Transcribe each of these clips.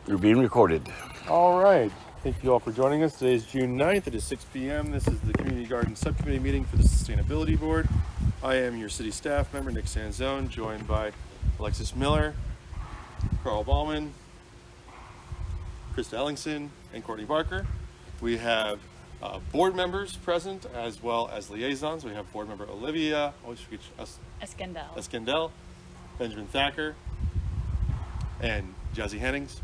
You're being recorded. All right. Thank you all for joining us. Today is June 9th. It is 6 p.m. This is the Community Garden Subcommittee meeting for the Sustainability Board. I am your city staff member, Nick Sanzone, joined by Alexis Miller, Carl Ballman, Krista Ellingson, and Courtney Barker. We have board members present as well as liaisons. We have board member Olivia, Eskendel, Benjamin Thacker, and Jazzy Hennings,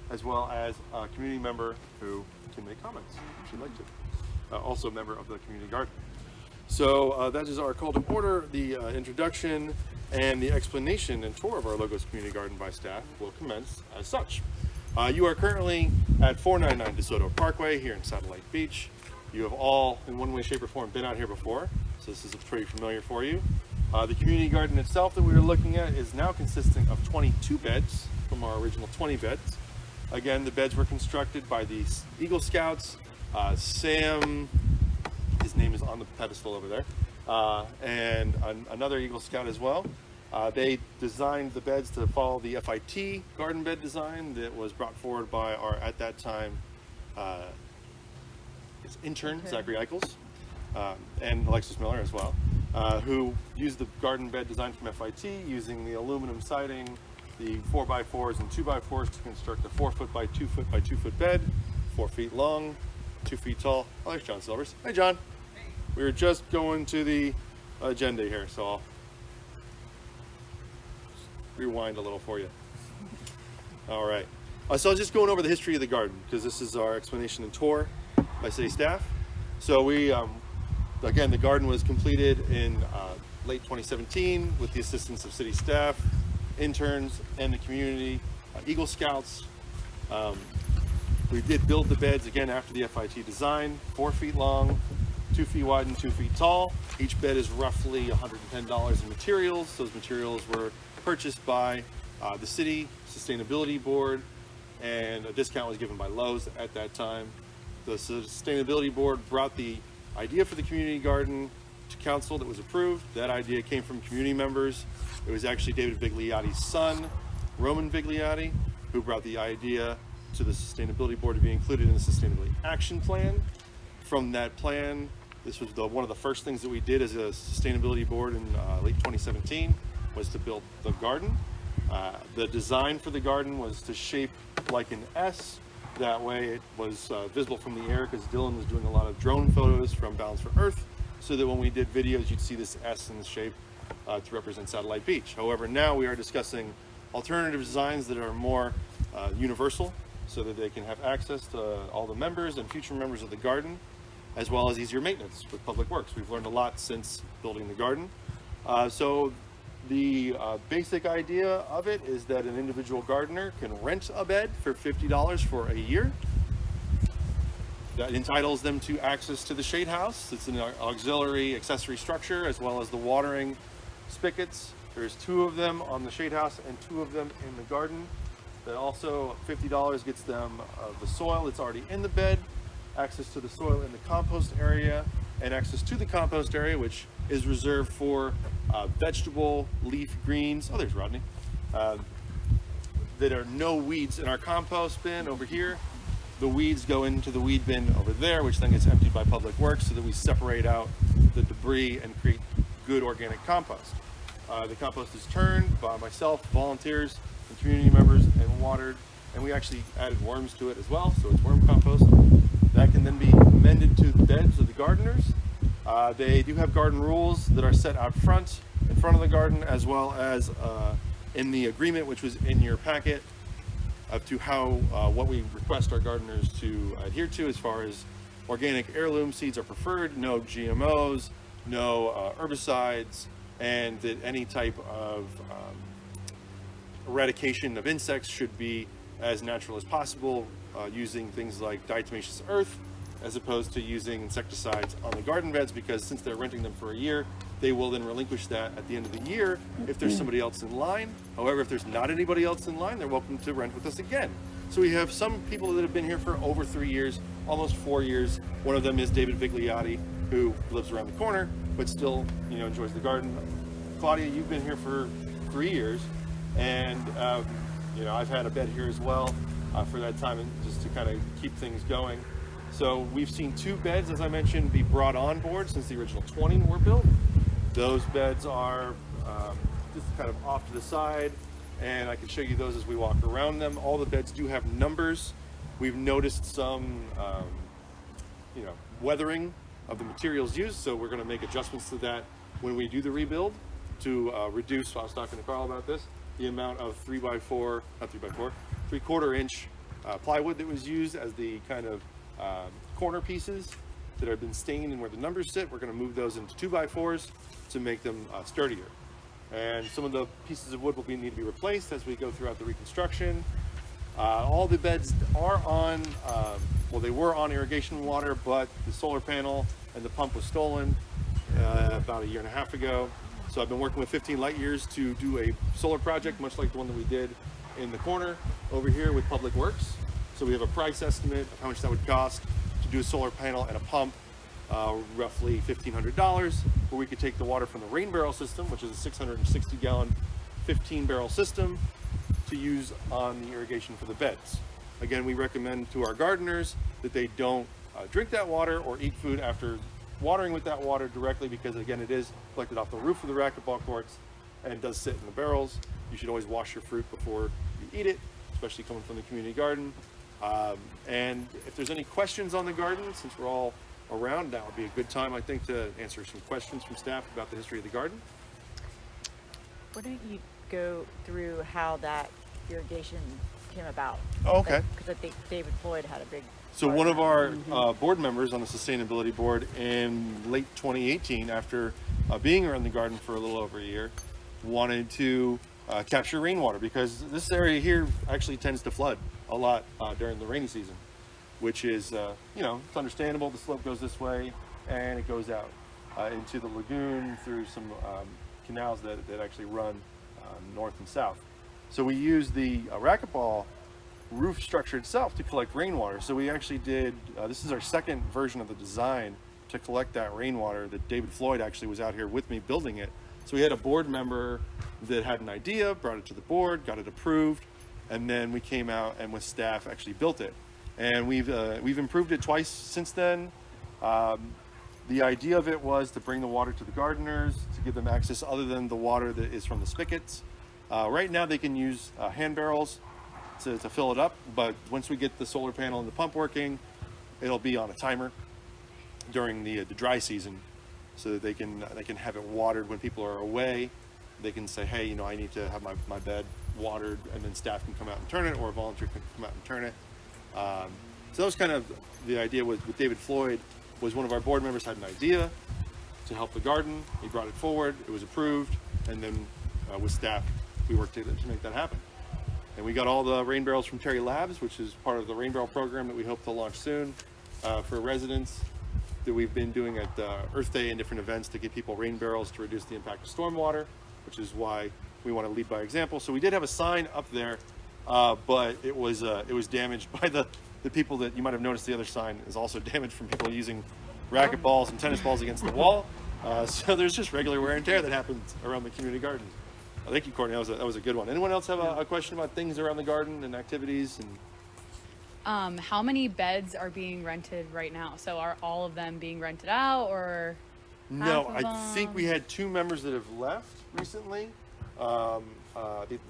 as well as a community member who can make comments if she'd like to. Also a member of the community garden. So that is our call to order. The introduction and the explanation and tour of our Logos Community Garden by staff will commence as such. You are currently at 499 DeSoto Parkway here in Satellite Beach. You have all, in one way, shape, or form, been out here before, so this is pretty familiar for you. The community garden itself that we are looking at is now consisting of 22 beds from our original 20 beds. Again, the beds were constructed by the Eagle Scouts. Sam, his name is on the pedestal over there, and another Eagle Scout as well. They designed the beds to follow the FIT garden bed design that was brought forward by our, at that time, intern, Zachary Eichels, and Alexis Miller as well, who used the garden bed design from FIT using the aluminum siding, the 4x4s and 2x4s to construct a 4 foot by 2 foot by 2 foot bed, 4 feet long, 2 feet tall. Oh, there's John Silvers. Hi, John. We were just going to the agenda here, so I'll rewind a little for you. All right. So I was just going over the history of the garden because this is our explanation and tour by city staff. So we, again, the garden was completed in late 2017 with the assistance of city staff, interns, and the community, Eagle Scouts. We did build the beds again after the FIT design, 4 feet long, 2 feet wide, and 2 feet tall. Each bed is roughly $110 in materials. Those materials were purchased by the city, Sustainability Board, and a discount was given by Lowe's at that time. The Sustainability Board brought the idea for the community garden to council that was approved. That idea came from community members. It was actually David Vigliotti's son, Roman Vigliotti, who brought the idea to the Sustainability Board to be included in the Sustainability Action Plan. From that plan, this was one of the first things that we did as a Sustainability Board in late 2017, was to build the garden. The design for the garden was to shape like an S. That way it was visible from the air because Dylan was doing a lot of drone photos from Balance for Earth, so that when we did videos, you'd see this S in the shape to represent Satellite Beach. However, now we are discussing alternative designs that are more universal, so that they can have access to all the members and future members of the garden, as well as easier maintenance with Public Works. We've learned a lot since building the garden. So the basic idea of it is that an individual gardener can rent a bed for $50 for a year. That entitles them to access to the shade house. It's an auxiliary accessory structure, as well as the watering spigots. There's 2 of them on the shade house and 2 of them in the garden. That also $50 gets them the soil that's already in the bed, access to the soil in the compost area, and access to the compost area, which is reserved for vegetable leaf greens. Oh, there's Rodney. That are no weeds in our compost bin over here. The weeds go into the weed bin over there, which then gets emptied by Public Works, so that we separate out the debris and create good organic compost. The compost is turned by myself, volunteers, and community members, and watered, and we actually added worms to it as well, so it's worm compost. That can then be amended to the beds of the gardeners. They do have garden rules that are set out front, in front of the garden, as well as in the agreement, which was in your packet, up to how what we request our gardeners to adhere to as far as organic heirloom seeds are preferred, no GMOs, no herbicides, and that any type of eradication of insects should be as natural as possible, using things like diatomaceous earth as opposed to using insecticides on the garden beds, because since they're renting them for a year, they will then relinquish that at the end of the year if there's somebody else in line. However, if there's not anybody else in line, they're welcome to rent with us again. So we have some people that have been here for over 3 years, almost 4 years. One of them is David Vigliotti, who lives around the corner, but still, enjoys the garden. Claudia, you've been here for 3 years, and I've had a bed here as well. for that time, and just to kind of keep things going. So we've seen 2 beds, as I mentioned, be brought on board since the original 20 were built. Those beds are just kind of off to the side, and I can show you those as we walk around them. All the beds do have numbers. We've noticed some weathering of the materials used, so we're going to make adjustments to that when we do the rebuild to reduce, I was talking to Carl about this, the amount of 3/4 inch plywood that was used as the kind of corner pieces that have been stained and where the numbers sit. We're going to move those into 2x4s to make them sturdier. And some of the pieces of wood will need to be replaced as we go throughout the reconstruction. All the beds are on, they were on irrigation water, but the solar panel and the pump was stolen about 1.5 years ago. So I've been working with 15 Light Years to do a solar project, much like the one that we did in the corner over here with Public Works. So we have a price estimate of how much that would cost to do a solar panel and a pump, roughly $1,500, where we could take the water from the rain barrel system, which is a 660 gallon, 15 barrel system, to use on the irrigation for the beds. Again, we recommend to our gardeners that they don't drink that water or eat food after watering with that water directly, because again, it is collected off the roof of the racquetball courts and does sit in the barrels. You should always wash your fruit before you eat it, especially coming from the community garden. And if there's any questions on the garden, since we're all around, that would be a good time, I think, to answer some questions from staff about the history of the garden. Why don't you go through how that irrigation came about? Oh, okay. Because I think David Floyd had a big... So one of our board members on the sustainability board in late 2018, after being around the garden for a little over a year, wanted to capture rainwater, because this area here actually tends to flood a lot during the rainy season, which is, it's understandable. The slope goes this way and it goes out into the lagoon through some canals that actually run north and south. So we use the racquetball roof structure itself to collect rainwater. So we actually did, this is our second version of the design to collect that rainwater, that David Floyd actually was out here with me building it. So we had a board member that had an idea, brought it to the board, got it approved, and then we came out and with staff actually built it. And we've improved it twice since then. The idea of it was to bring the water to the gardeners, to give them access other than the water that is from the spigots. Right now they can use hand barrels to fill it up, but once we get the solar panel and the pump working, it'll be on a timer during the dry season, so that they can have it watered when people are away. They can say, hey, I need to have my bed watered, and then staff can come out and turn it, or a volunteer can come out and turn it. So that was kind of the idea with David Floyd. Was one of our board members had an idea to help the garden. He brought it forward, it was approved, and then with staff we worked to make that happen. And we got all the rain barrels from Terry Labs, which is part of the rain barrel program that we hope to launch soon for residents, that we've been doing at Earth Day and different events to give people rain barrels to reduce the impact of stormwater, which is why we want to lead by example. So we did have a sign up there, but it was damaged by the people that you might have noticed. The other sign is also damaged from people using racket balls and tennis balls against the wall. So there's just regular wear and tear that happens around the community garden. Thank you, Courtney. That was a good one. Anyone else have a question about things around the garden and activities? And how many beds are being rented right now? So are all of them being rented out, or? No, I think we had 2 members that have left recently. I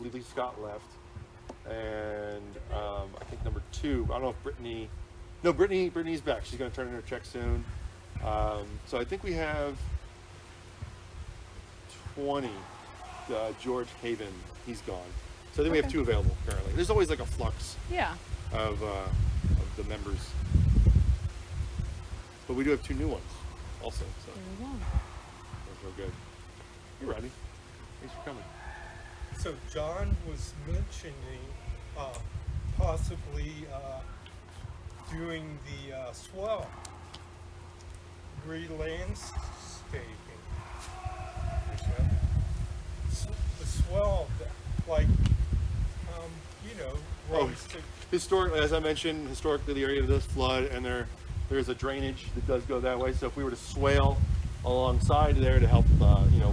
believe Scott left, and I think number 2. I don't know if Brittany. No, Brittany's back. She's going to turn in her check soon. So I think we have 20. George Haven, he's gone. So I think we have 2 available currently. There's always like a flux of the members. But we do have 2 new ones also. So There we go. that's real good. You're ready. Thanks for coming. So John was mentioning possibly doing the swell, re-landscaping. The swell, like, runs to... Historically, as I mentioned, the area does flood, and there's a drainage that does go that way. So if we were to swale alongside there to help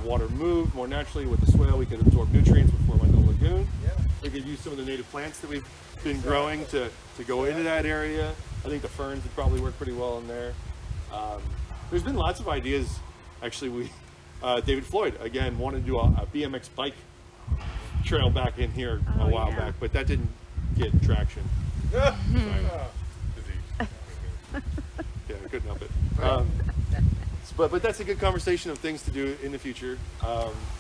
water move more naturally with the swale, we could absorb nutrients before it went to the lagoon. Yeah. We could use some of the native plants that we've been growing to go into that area. I think the ferns would probably work pretty well in there. There's been lots of ideas. Actually, David Floyd, again, wanted to do a BMX bike trail back in here a while back, but that didn't get traction. Ah, Yeah, I couldn't help it. But that's a good conversation of things to do in the future.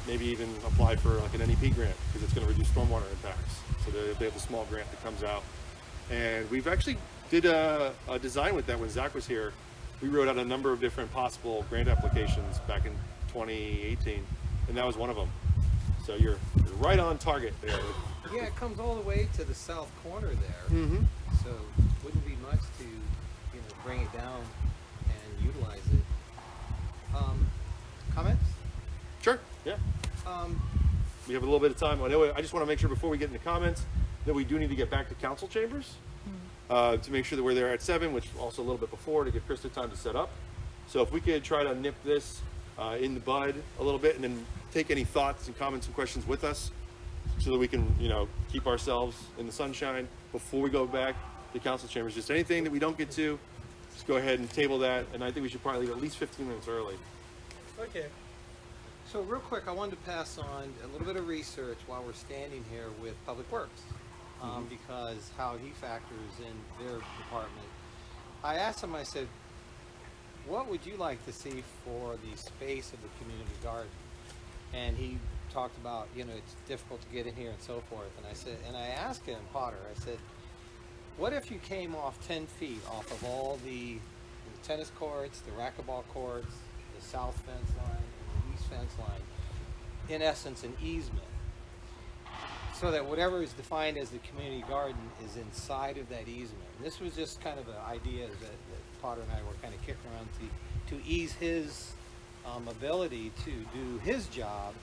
Maybe even apply for like an NEP grant because it's going to reduce stormwater impacts. So they have a small grant that comes out, and we've actually did a design with that when Zach was here. We wrote out a number of different possible grant applications back in 2018, and that was one of them. So you're right on target there. Yeah, it comes all the way to the south corner there. Mm-hmm. So wouldn't be much to, bring it down and utilize it. Comments? Sure. Yeah. We have a little bit of time. I just want to make sure before we get into comments that we do need to get back to council chambers to make sure that we're there at 7, which also a little bit before to give Krista time to set up. So if we could try to nip this in the bud a little bit and then take any thoughts and comments and questions with us so that we can, keep ourselves in the sunshine before we go back to council chambers. Just anything that we don't get to, just go ahead and table that. And I think we should probably leave at least 15 minutes early. okay. So real quick, I wanted to pass on a little bit of research while we're standing here with Public Works, because how he factors in their department. I asked him, I said, what would you like to see for the space of the community garden? And he talked about, it's difficult to get in here and so forth. And I asked him, Potter, I said, what if you came off 10 feet off of all the tennis courts, the racquetball courts, the south fence line, and the east fence line, in essence an easement, so that whatever is defined as the community garden is inside of that easement. And this was just kind of an idea that Potter and I were kind of kicking around to ease his ability to do his job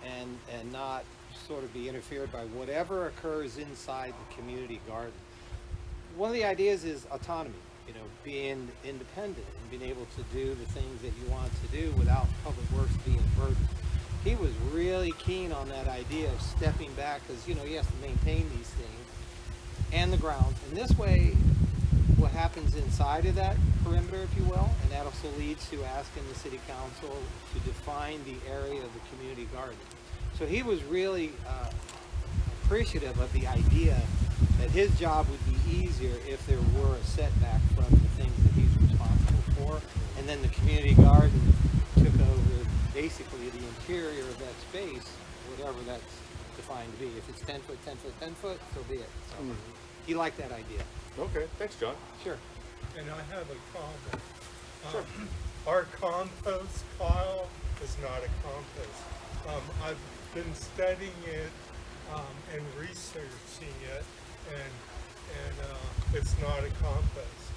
and not sort of be interfered by whatever occurs inside the community garden. One of the ideas is autonomy, being independent and being able to do the things that you want to do without Public Works being burdened. He was really keen on that idea of stepping back because, he has to maintain these things and the grounds. And this way, what happens inside of that perimeter, if you will, and that also leads to asking the city council to define the area of the community garden. So he was really appreciative of the idea that his job would be easier if there were a setback from the things that he's responsible for. And then the community garden took over basically the interior of that space, whatever that's defined to be. If it's 10 foot, 10 foot, 10 foot, so be it. So he liked that idea. Okay, thanks, John. Sure. And I have a comment. Sure. Our compost pile is not a compost. I've been studying it and researching it, and it's not a compost.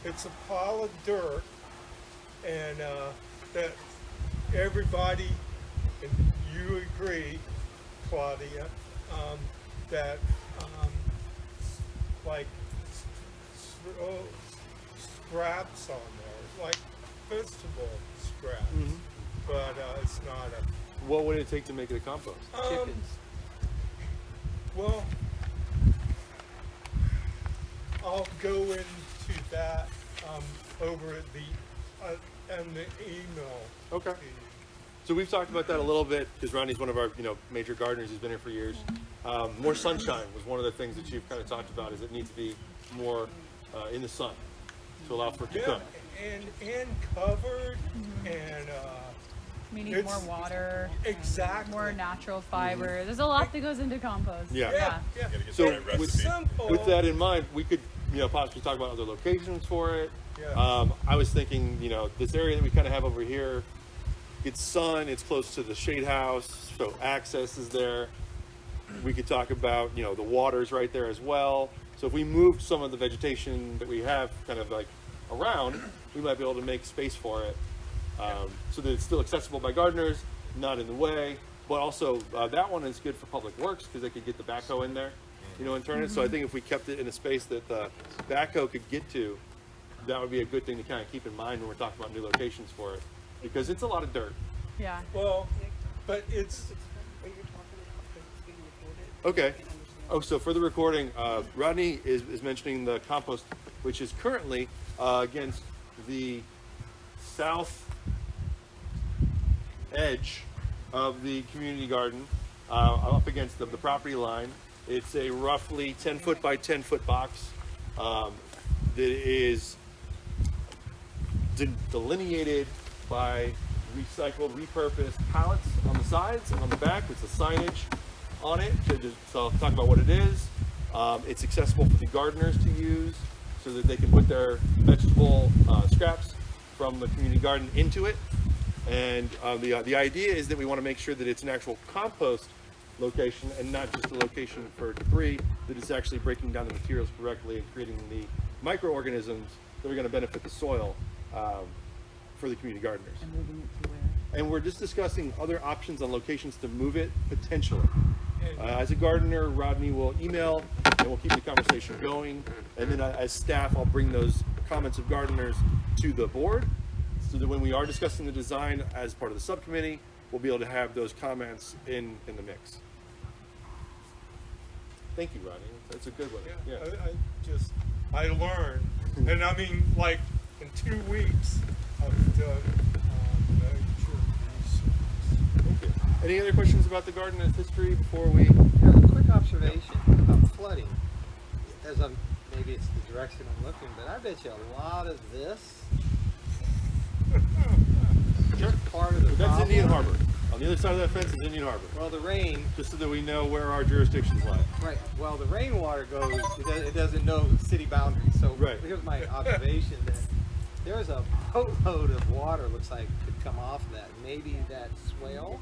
It's a pile of dirt, and that everybody, and you agree, Claudia, that like scraps on there, like vegetable scraps, but it's not a. What would it take to make it a compost? Chickens. Well, I'll go into that over at and the email. Okay. to you. So we've talked about that a little bit because Ronnie's one of our major gardeners. He's been here for years. More sunshine was one of the things that Chief kind of talked about. Is it needs to be more in the sun to allow for it to Yeah, cook. and covered and We need It's- more water, exactly. more natural fiber. There's a lot that goes into compost. Yeah. yeah. So It's with, simple. with that in mind, we could possibly talk about other locations for it. Yeah. I was thinking, this area that we kind of have over here, it's sun, it's close to the shade house, so access is there. We could talk about, the water's right there as well. So if we moved some of the vegetation that we have kind of like around, we might be able to make space for it. So that it's still accessible by gardeners, not in the way, but also that one is good for Public Works because they could get the backhoe in there, and turn it. So I think if we kept it in a space that the backhoe could get to, that would be a good thing to kind of keep in mind when we're talking about new locations for it, because it's a lot of dirt. Yeah. Well, but it's Okay. Oh, so for the recording, Rodney is mentioning the compost, which is currently against the south edge of the community garden, up against the property line. It's a roughly 10 foot by 10 foot box that is delineated by recycled, repurposed pallets on the sides and on the back with the signage on it. So I'll talk about what it is. It's accessible for the gardeners to use so that they can put their vegetable scraps from the community garden into it. And the idea is that we want to make sure that it's an actual compost location and not just a location for debris, that it's actually breaking down the materials correctly and creating the microorganisms that are going to benefit the soil for the community gardeners. And moving it to where? And we're just discussing other options on locations to move it potentially. As a gardener, Rodney will email and we'll keep the conversation going. And then as staff, I'll bring those comments of gardeners to the board so that when we are discussing the design as part of the subcommittee, we'll be able to have those comments in the mix. Thank you, Rodney. That's a good one. Yeah. I learned, and I mean, like in 2 weeks, I've done major research. Okay. Any other questions about the garden and its history before we? Now, a quick observation about flooding. Maybe it's the direction I'm looking, but I bet you a lot of this Sure. is part of the That's problem. Indian Harbor. On the other side of that fence is Indian Harbor. Well, the rain, Just so that we know where our jurisdictions lie. right, well, the rainwater goes, it doesn't know city boundaries. So Right. here's my observation that there's a boatload of water looks like could come off that. Maybe that swale,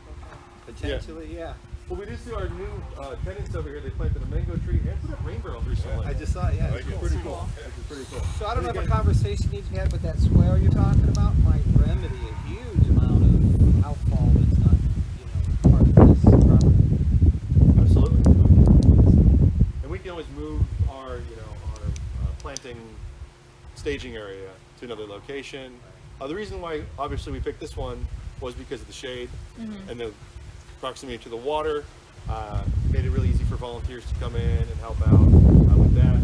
potentially, yeah. Well, we do see our new tenants over here. They planted a mango tree and put up rain barrels recently. I just saw it, yeah. Like It's it. cool. Pretty cool. It's pretty cool. So I don't know if a Again, conversation needs to be had with that swale you're talking about might remedy a huge amount of outfall that's not, part of this property. Absolutely. And we can always move our, our planting staging area to another location. The reason why, obviously, we picked this one was because of the shade and the proximity to the water. Made it really easy for volunteers to come in and help out with that.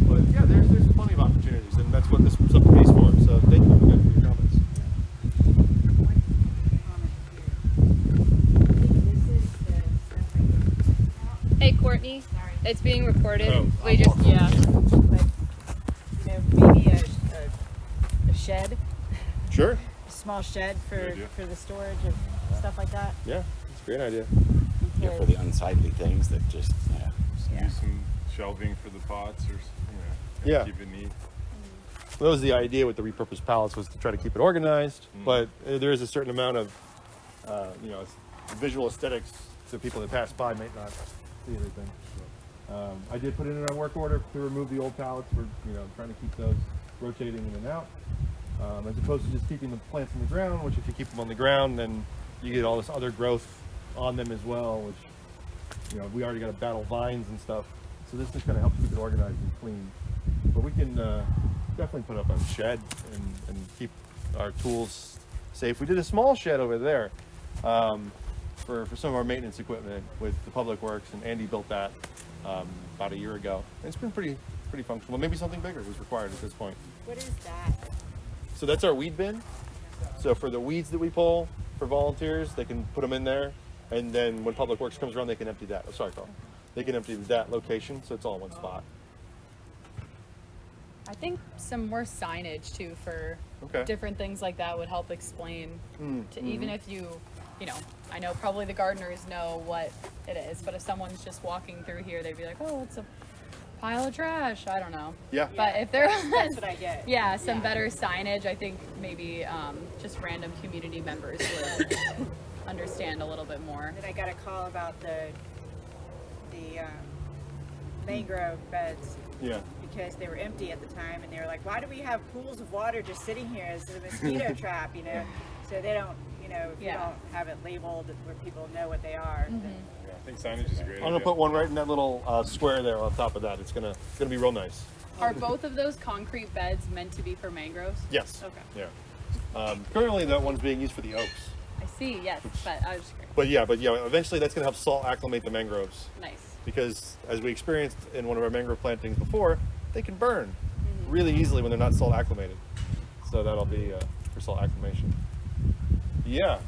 But yeah, there's plenty of opportunities, and that's what this subcommittee is for. So thank you again for your comments. Hey, Courtney. Sorry. It's being recorded. Oh, We just, yeah. But, maybe a shed, Sure. a small shed Good idea. for the storage of stuff like that. Yeah, it's a great idea. Yeah, for the unsightly things that just, Yeah. Do some shelving for the pots, or Yeah. keep it neat. That was the idea with the repurposed pallets, was to try to keep it organized, but there is a certain amount of, visual aesthetics so people that pass by might not see everything. I did put it in our work order to remove the old pallets. We're, trying to keep those rotating in and out, as opposed to just keeping the plants on the ground, which if you keep them on the ground, then you get all this other growth on them as well, which, we already got to battle vines and stuff. So this just kind of helps keep it organized and clean. But we can definitely put up a shed and keep our tools safe. We did a small shed over there for some of our maintenance equipment with the Public Works, and Andy built that about a year ago. And it's been pretty functional. Maybe something bigger was required at this point. What is that? So that's our weed bin. So for the weeds that we pull for volunteers, they can put them in there, and then when Public Works comes around, they can empty that. Oh, sorry, Carl. They can empty that location, so it's all in one spot. I think some more signage too for Okay. different things like that would help explain to even if I know probably the gardeners know what it is, but if someone's just walking through here, they'd be like, oh, it's a pile of trash. I don't know. Yeah. But if there That's what I get. yeah, some better signage, I think maybe just random community members would understand a little bit more. Then I got a call about the mangrove beds Yeah. because they were empty at the time, and they were like, "Why do we have pools of water just sitting here as a mosquito trap?" So they don't, if you Yeah. don't have it labeled where people know what they are. Then, Yeah, I think signage is a great I'm gonna idea. put one right in that little square there on top of that. It's gonna be real nice. Are both of those concrete beds meant to be for mangroves? Yes. Okay. Yeah. Currently, that one's being used for the oaks. I see, yes, but I was just curious. But yeah, eventually that's gonna help salt acclimate the mangroves. Nice. because as we experienced in one of our mangrove plantings before, they can burn really easily when they're not salt acclimated. So that'll be for salt acclimation. Yeah,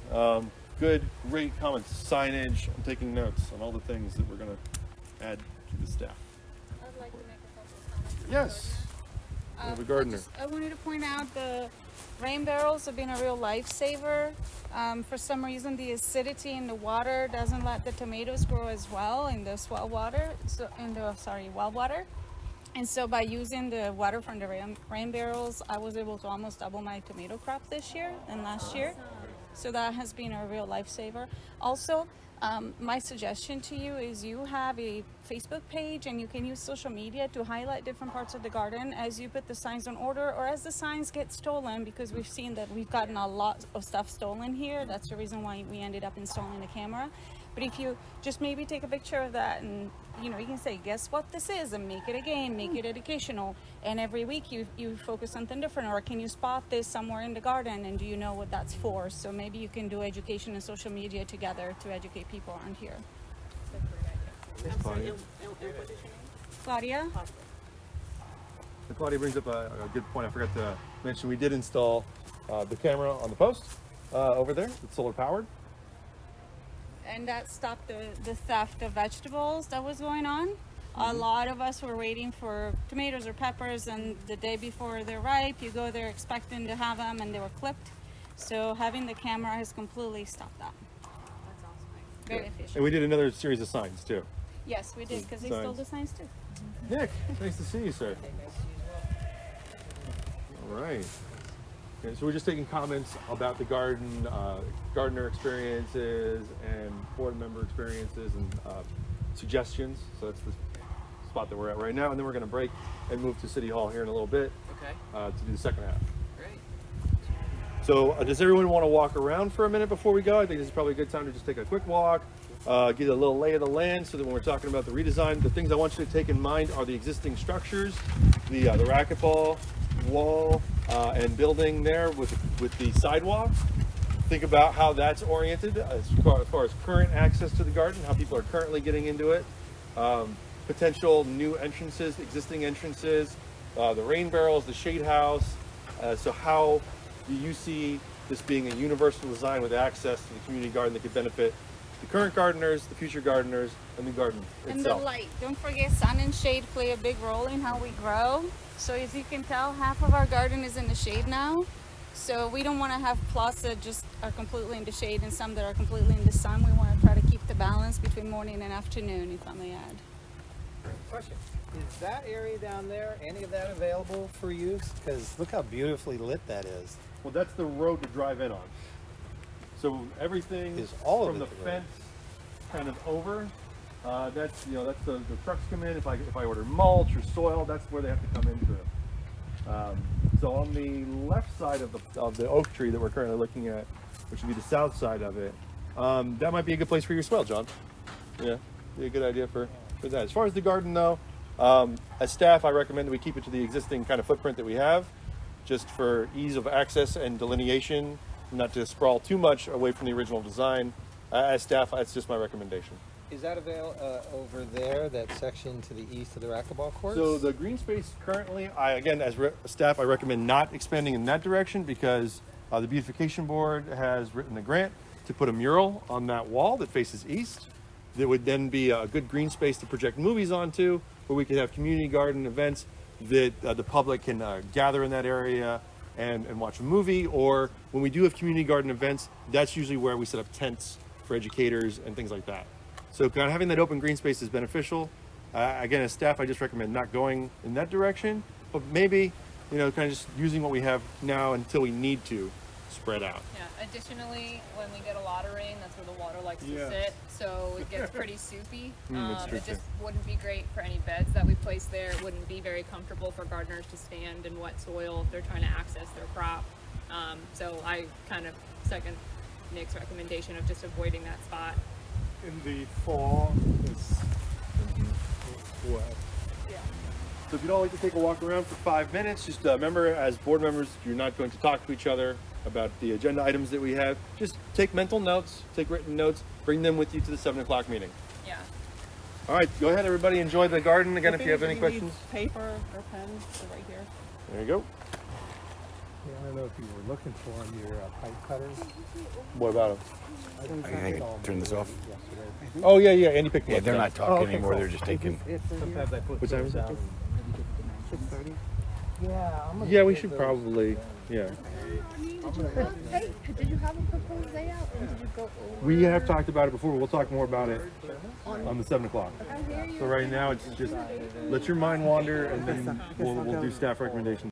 good, great comments. Signage, I'm taking notes on all the things that we're going to add to the staff. I'd like to make a couple comments. Yes, the gardener. I wanted to point out the rain barrels have been a real lifesaver. For some reason, the acidity in the water doesn't let the tomatoes grow as well in the swell water. Well water. And so by using the water from the rain barrels, I was able to almost double my tomato crop this year than last year. So that has been a real lifesaver. Also, my suggestion to you is you have a Facebook page and you can use social media to highlight different parts of the garden as you put the signs on order or as the signs get stolen, because we've seen that we've gotten a lot of stuff stolen here. That's the reason why we ended up installing the camera. But if you just maybe take a picture of that and you can say, guess what this is, and make it a game, make it educational, and every week you focus something different, or can you spot this somewhere in the garden and do you know what that's for? So maybe you can do education and social media together to educate people around here. Claudia. Claudia? Claudia brings up a good point. I forgot to mention we did install the camera on the post over there. It's solar powered. And that stopped the theft of vegetables that was going on. A lot of us were waiting for tomatoes or peppers, and the day before they're ripe, you go there expecting to have them, and they were clipped. So having the camera has completely stopped that. That's awesome. Very efficient. And we did another series of signs too. Yes, we did, because they Signs. stole the signs too. Nick, nice to see you, sir. All right. Okay, so we're just taking comments about the garden, gardener experiences and board member experiences and suggestions. So that's the spot that we're at right now. And then we're going to break and move to City Hall here in a little bit to do the second half. Great. So does everyone want to walk around for a minute before we go? I think this is probably a good time to just take a quick walk, get a little lay of the land, so that when we're talking about the redesign, the things I want you to take in mind are the existing structures, the racquetball wall and building there with the sidewalk. Think about how that's oriented as far as current access to the garden, how people are currently getting into it, potential new entrances, existing entrances, the rain barrels, the shade house. So how do you see this being a universal design with access to the community garden that could benefit the current gardeners, the future gardeners, and the garden And itself? the light. Don't forget, sun and shade play a big role in how we grow. So as you can tell, half of our garden is in the shade now. So we don't want to have plots that just are completely in the shade and some that are completely in the sun. We want to try to keep the balance between morning and afternoon, if I may add. Question. Is that area down there, any of that available for use? Because look how beautifully lit that is. Well, that's the road to drive in on. So everything Is all of from it the the road? fence kind of over. That's that's the trucks come in. If I order mulch or soil, that's where they have to come into. So on the left side of the oak tree that we're currently looking at, which would be the south side of it, that might be a good place for your swale, John. Yeah, be a good idea for that. As far as the garden though, as staff, I recommend that we keep it to the existing kind of footprint that we have, just for ease of access and delineation, not to sprawl too much away from the original design. As staff, that's just my recommendation. Is that available over there, that section to the east of the racquetball courts? So the green space currently, as staff, I recommend not expanding in that direction because the beautification board has written a grant to put a mural on that wall that faces east. There would then be a good green space to project movies onto, where we could have community garden events that the public can gather in that area and watch a movie. Or when we do have community garden events, that's usually where we set up tents for educators and things like that. So kind of having that open green space is beneficial. Again, as staff, I just recommend not going in that direction, but maybe, kind of just using what we have now until we need to spread out. Yeah. Additionally, when we get a lot of rain, that's where the water likes to Yeah. sit, so it gets pretty soupy. That's true It too. just wouldn't be great for any beds that we place there. It wouldn't be very comfortable for gardeners to stand in wet soil if they're trying to access their crop. So I kind of second Nick's recommendation of just avoiding that spot. In the fall, it's wet. So if you'd all like to take a walk around for 5 minutes, just remember, as board members, you're not going to talk to each other about the agenda items that we have. Just take mental notes, take written notes, bring them with you to the 7 o'clock meeting. Yeah. All right, go ahead, everybody. Enjoy the garden. Again, if you have any questions. Paper or pen, they're right here. There you go. Yeah, I don't know if you were looking for them, your pipe cutters. What about them? I can turn this off. Oh, yeah, yeah. Andy picked them Yeah, up. they're not talking okay, anymore. cool. They're just taking. Sometimes I put What time is it? 6:30. Yeah, I'm gonna Yeah, we get should those. probably, yeah. Hey, did you have a proposed layout or did you go over? We have talked about it before, but we'll talk more about it on the 7 o'clock. I hear you. So right now, it's just let your mind wander, and then we'll do staff recommendations.